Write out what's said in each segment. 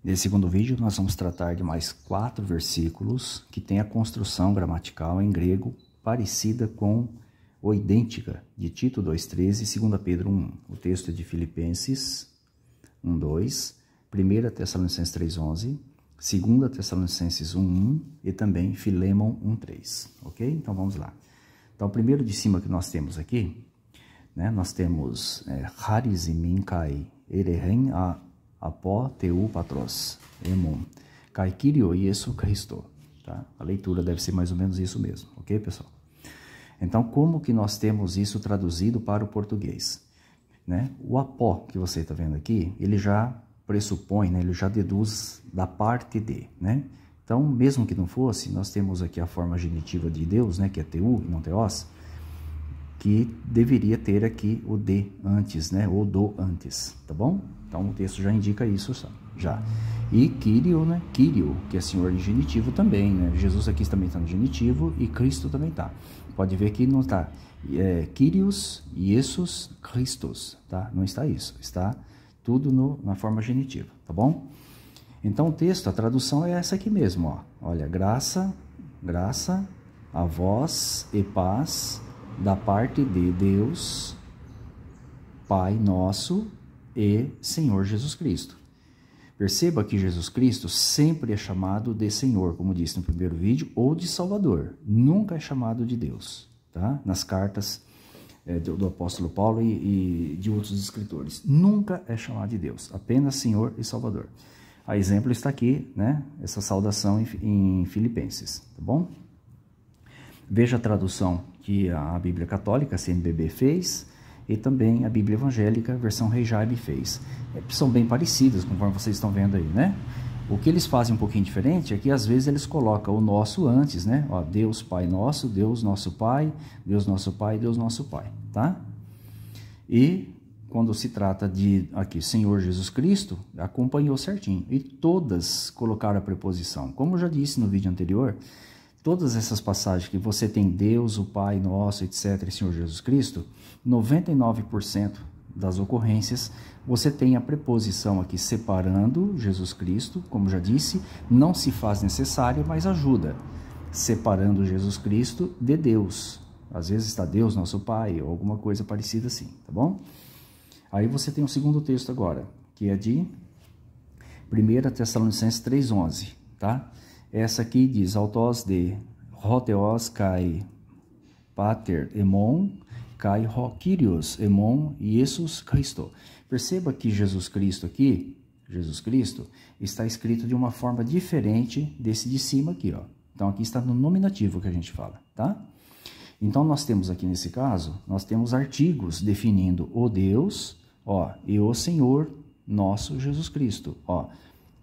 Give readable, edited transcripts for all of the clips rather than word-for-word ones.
Nesse segundo vídeo, nós vamos tratar de mais 4 versículos que têm a construção gramatical em grego parecida com ou idêntica de Tito 2,13 e 2 Pedro 1. O texto é de Filipenses 1,2, 1 Tessalonicenses 3,11, 2 Tessalonicenses 1,1 e também Filemon 1,3. Ok? Então vamos lá. Então, o primeiro de cima que nós temos aqui, né, nós temos Harizim kai erehen a apó teu patros emon kai Kyrio Iesu Christo. Tá? A leitura deve ser mais ou menos isso mesmo, ok, pessoal? Então, como que nós temos isso traduzido para o português? Né? O apó que você está vendo aqui, ele já pressupõe, né, ele já deduz da parte de, né? Então, mesmo que não fosse, nós temos aqui a forma genitiva de Deus, né, que é teu e não teos, que deveria ter aqui o de antes, né, ou do antes, tá bom? Então, o texto já indica isso, já. E Kyrio, né, Kyrio, que é senhor em genitivo também, né? Jesus aqui também está no genitivo e Cristo também está. Pode ver que não está Kyrios, Iesus, Christos, tá? Não está isso, está tudo na forma genitiva, tá bom? Então, o texto, a tradução é essa aqui mesmo, ó. Olha, graça, a vós e paz da parte de Deus, Pai nosso e Senhor Jesus Cristo. Perceba que Jesus Cristo sempre é chamado de Senhor, como disse no primeiro vídeo, ou de Salvador. Nunca é chamado de Deus, tá? Nas cartas do apóstolo Paulo e de outros escritores. Nunca é chamado de Deus, apenas Senhor e Salvador. A exemplo está aqui, né? Essa saudação em Filipenses, tá bom? Veja a tradução que a Bíblia Católica, a CNBB, fez e também a Bíblia Evangélica, a versão Rei Jaime, fez. São bem parecidas, conforme vocês estão vendo aí, né? O que eles fazem um pouquinho diferente é que às vezes eles colocam o nosso antes, né? Ó, Deus Pai Nosso, Deus Nosso Pai, Deus Nosso Pai, Deus Nosso Pai, tá? E quando se trata de, aqui, Senhor Jesus Cristo, acompanhou certinho. E todas colocaram a preposição. Como eu já disse no vídeo anterior, todas essas passagens que você tem Deus, o Pai Nosso, etc., e Senhor Jesus Cristo, 99% das ocorrências, você tem a preposição aqui separando Jesus Cristo, como já disse, não se faz necessário, mas ajuda, separando Jesus Cristo de Deus. Às vezes está Deus, nosso Pai, ou alguma coisa parecida assim, tá bom? Aí você tem o segundo texto agora, que é de 1 Tessalonicenses 3,11, tá? Essa aqui diz, autós de Roteos kai pater emon kai ho Kyrios emon Iesus Christo. Perceba que Jesus Cristo aqui, Jesus Cristo, está escrito de uma forma diferente desse de cima aqui, ó. Então aqui está no nominativo que a gente fala, tá? Então nós temos aqui nesse caso, nós temos artigos definindo o Deus, ó, e o Senhor nosso Jesus Cristo, ó,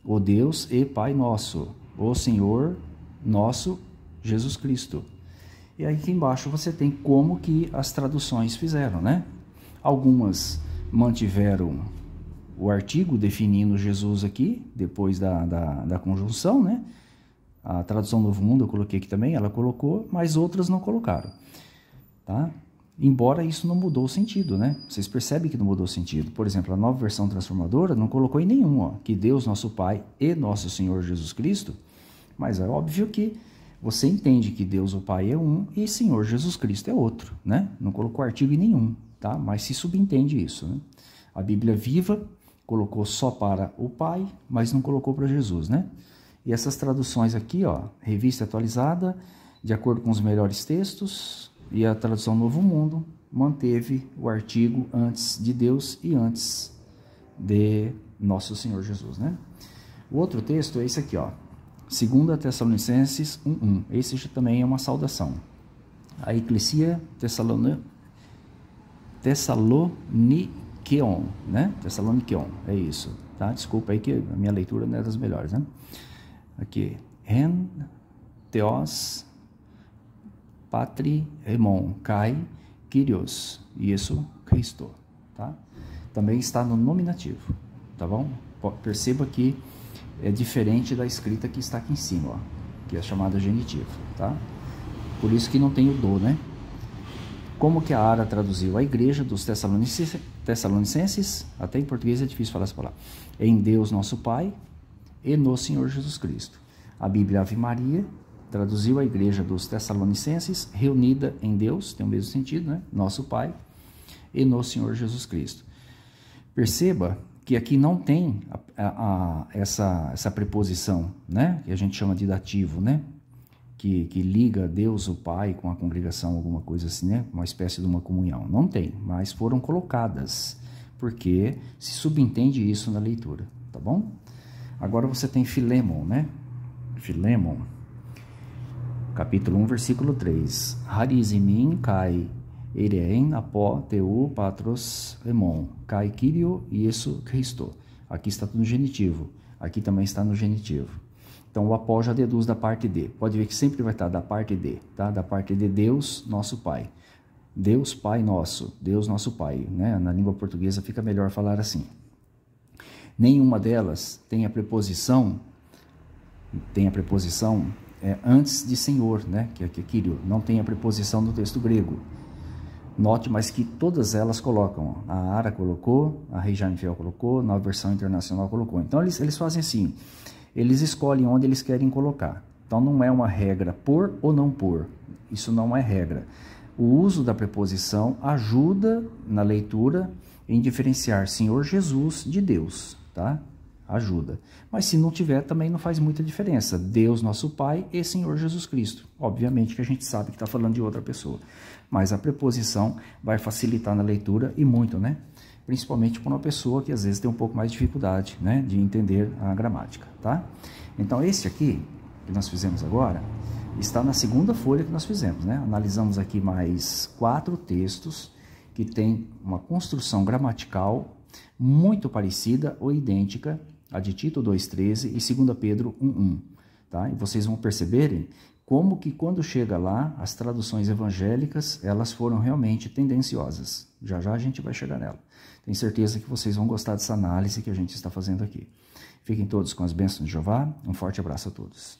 o Deus e Pai nosso, o Senhor nosso Jesus Cristo. E aí aqui embaixo você tem como que as traduções fizeram, né? Algumas mantiveram o artigo definindo Jesus aqui, depois da conjunção, né? A tradução Novo Mundo eu coloquei aqui também, ela colocou, mas outras não colocaram, tá? Embora isso não mudou o sentido, né? Vocês percebem que não mudou o sentido. Por exemplo, a Nova Versão Transformadora não colocou em nenhum, ó, que Deus, nosso Pai e nosso Senhor Jesus Cristo, mas é óbvio que você entende que Deus, o Pai, é um e Senhor Jesus Cristo é outro, né? Não colocou artigo em nenhum, tá? Mas se subentende isso, né? A Bíblia Viva colocou só para o Pai, mas não colocou para Jesus, né? E essas traduções aqui, ó, revista atualizada, de acordo com os melhores textos, e a tradução Novo Mundo manteve o artigo antes de Deus e antes de nosso Senhor Jesus, né? O outro texto é esse aqui, ó, 2 Tessalonicenses 1:1. Esse já também é uma saudação. A Eclesia Tessaloniqueon, né? Tessaloniqueon, é isso, tá? Desculpa aí que a minha leitura não é das melhores, né? Aqui, Ren, Theos, Patri, Emon, Kai, Kyrios, Iesu Christo, tá? Também está no nominativo, tá bom? Perceba que é diferente da escrita que está aqui em cima, ó, que é chamada genitivo, tá? Por isso que não tem o do, né? Como que a Ara traduziu? A igreja dos Tessalonicenses, até em português é difícil falar essa palavra, em Deus nosso Pai e no Senhor Jesus Cristo. A Bíblia Ave Maria traduziu a igreja dos Tessalonicenses, reunida em Deus, tem o mesmo sentido, né? Nosso Pai, e no Senhor Jesus Cristo. Perceba que aqui não tem essa preposição, né? Que a gente chama de dativo, né? Que liga Deus, o Pai, com a congregação, alguma coisa assim, né? Uma espécie de uma comunhão. Não tem, mas foram colocadas, porque se subentende isso na leitura, tá bom? Agora você tem Filemon, né? Filemon, capítulo 1, versículo 3. Harizimin kai erein apó teu patros emon, kai Kyrio Iesu Christo. Aqui está no genitivo, aqui também está no genitivo. Então o apó já deduz da parte de. Pode ver que sempre vai estar da parte de, tá? Da parte de Deus, nosso Pai. Deus Pai nosso, Deus nosso Pai, né? Na língua portuguesa fica melhor falar assim. Nenhuma delas tem a preposição antes de Senhor, né? Que é Kyrio. Não tem a preposição no texto grego. Note, mas que todas elas colocam. A Ara colocou, a Reijane Fiel colocou, na versão internacional colocou. Então eles fazem assim, eles escolhem onde eles querem colocar. Então não é uma regra por ou não por. Isso não é regra. O uso da preposição ajuda na leitura em diferenciar Senhor Jesus de Deus, tá? Ajuda. Mas se não tiver, também não faz muita diferença. Deus, nosso Pai, e Senhor Jesus Cristo. Obviamente que a gente sabe que está falando de outra pessoa. Mas a preposição vai facilitar na leitura e muito, né? Principalmente para uma pessoa que às vezes tem um pouco mais de dificuldade, né? De entender a gramática, tá? Então esse aqui, que nós fizemos agora, está na segunda folha que nós fizemos, né? Analisamos aqui mais 4 textos que têm uma construção gramatical muito parecida ou idêntica a de Tito 2,13 e 2 Pedro 1,1, tá? E vocês vão perceberem como que quando chega lá, as traduções evangélicas, elas foram realmente tendenciosas. Já já a gente vai chegar nela. Tenho certeza que vocês vão gostar dessa análise que a gente está fazendo aqui. Fiquem todos com as bênçãos de Jeová. Um forte abraço a todos.